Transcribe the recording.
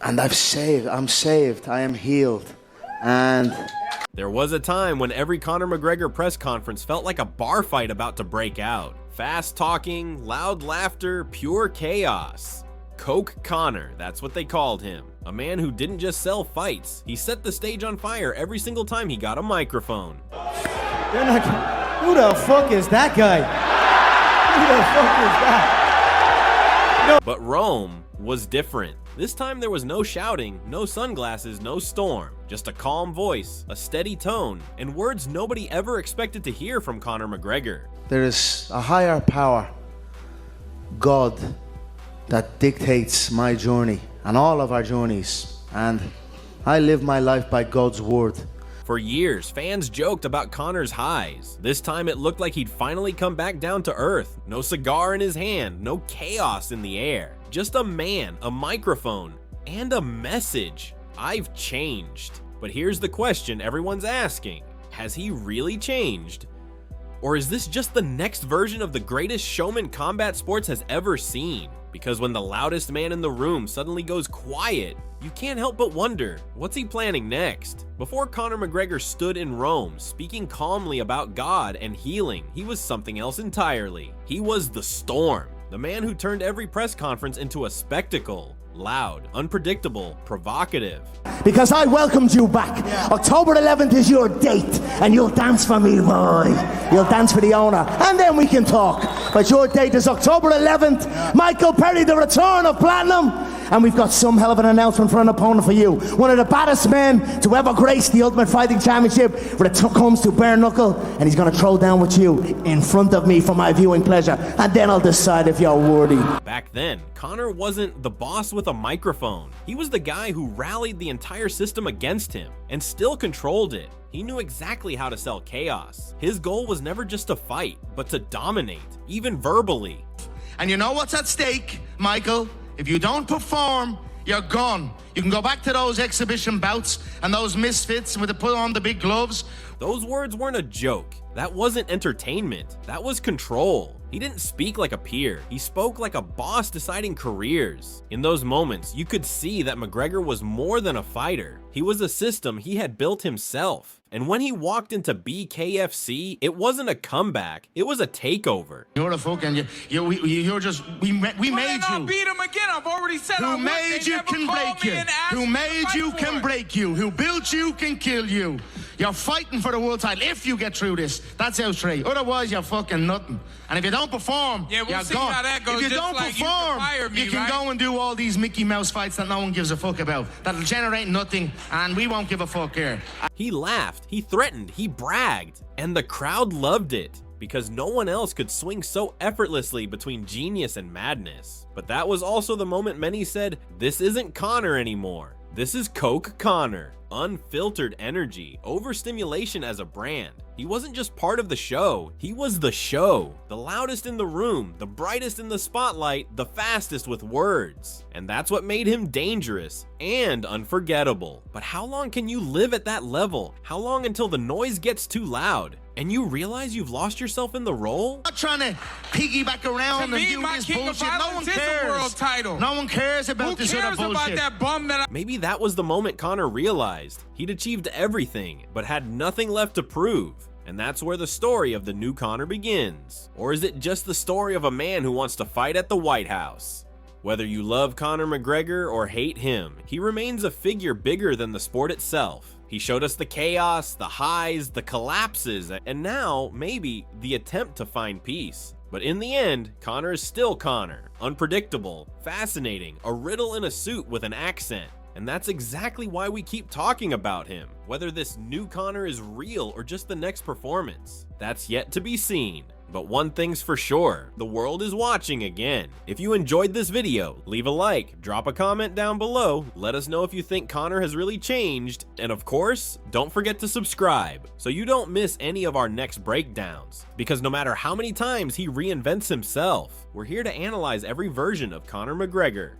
And I'm saved, I am healed. And there was a time when every Conor McGregor press conference felt like a bar fight about to break out. Fast talking, loud laughter, pure chaos. Coke Conor, that's what they called him. A man who didn't just sell fights, he set the stage on fire every single time he got a microphone. Who the fuck is that guy? Who the fuck is that? No. But Rome was different. This time there was no shouting, no sunglasses, no storm. Just a calm voice, a steady tone, and words nobody ever expected to hear from Conor McGregor. there is a higher power, God, that dictates my journey and all of our journeys. And I live my life by God's word. For years, fans joked about Conor's highs. This time it looked like he'd finally come back down to earth. No cigar in his hand, no chaos in the air. Just a man, a microphone, and a message. I've changed. But here's the question everyone's asking. Has he really changed? Or is this just the next version of the greatest showman combat sports has ever seen? Because when the loudest man in the room suddenly goes quiet, you can't help but wonder, what's he planning next? Before Conor McGregor stood in Rome, speaking calmly about God and healing, he was something else entirely. He was the Storm, the man who turned every press conference into a spectacle. Loud, unpredictable, provocative. Because I welcomed you back. October 11th is your date, and you'll dance for me, boy. You'll dance for the owner, and then we can talk. But your date is October 11th. Michael Perry, the return of Platinum. And we've got some hell of an announcement for an opponent for you. One of the baddest men to ever grace the Ultimate Fighting Championship when it comes to bare knuckle. And he's going to throw down with you in front of me for my viewing pleasure. And then I'll decide if you're worthy. Back then, Conor wasn't the boss with a microphone. He was the guy who rallied the entire system against him and still controlled it. He knew exactly how to sell chaos. His goal was never just to fight, but to dominate, even verbally. And you know what's at stake, Michael? If you don't perform, you're gone. You can go back to those exhibition bouts and those misfits with the put on the big gloves. Those words weren't a joke. That wasn't entertainment. That was control. He didn't speak like a peer. He spoke like a boss deciding careers. In those moments, you could see that McGregor was more than a fighter. He was a system he had built himself. And when he walked into BKFC, it wasn't a comeback. It was a takeover. You're a fucking, you're just, we made you. I'll beat him again. I've already said Who made you can break you. Who made you can break you. Who built you can kill you. You're fighting for the world title if you get through this. That's how straight. Otherwise, you're fucking nothing. And if you don't perform, we'll you're see gone. how that goes. If you Just don't like perform, you can go and do all these Mickey Mouse fights that no one gives a fuck about. That'll generate nothing, and we won't give a fuck here. He laughed, he threatened, he bragged, and the crowd loved it. Because no one else could swing so effortlessly between genius and madness. But that was also the moment many said, this isn't Conor anymore. This is Coke Conor. Unfiltered energy, overstimulation as a brand. He wasn't just part of the show, he was the show. The loudest in the room, the brightest in the spotlight, the fastest with words. And that's what made him dangerous and unforgettable. But how long can you live at that level? How long until the noise gets too loud? And you realize you've lost yourself in the role? I'm not trying to piggyback around and do this bullshit. No one cares. World title. No one cares about this other bullshit. About that bum that Maybe that was the moment Conor realized he'd achieved everything, but had nothing left to prove. And that's where the story of the new Conor begins. Or is it just the story of a man who wants to fight at the White House? Whether you love Conor McGregor or hate him, he remains a figure bigger than the sport itself. He showed us the chaos, the highs, the collapses, and now, maybe, the attempt to find peace. But in the end, Conor is still Conor. Unpredictable, fascinating, a riddle in a suit with an accent. And that's exactly why we keep talking about him. Whether this new Conor is real or just the next performance, that's yet to be seen. But one thing's for sure, the world is watching again. If you enjoyed this video, leave a like, drop a comment down below, let us know if you think Conor has really changed, and of course, don't forget to subscribe so you don't miss any of our next breakdowns. Because no matter how many times he reinvents himself, we're here to analyze every version of Conor McGregor.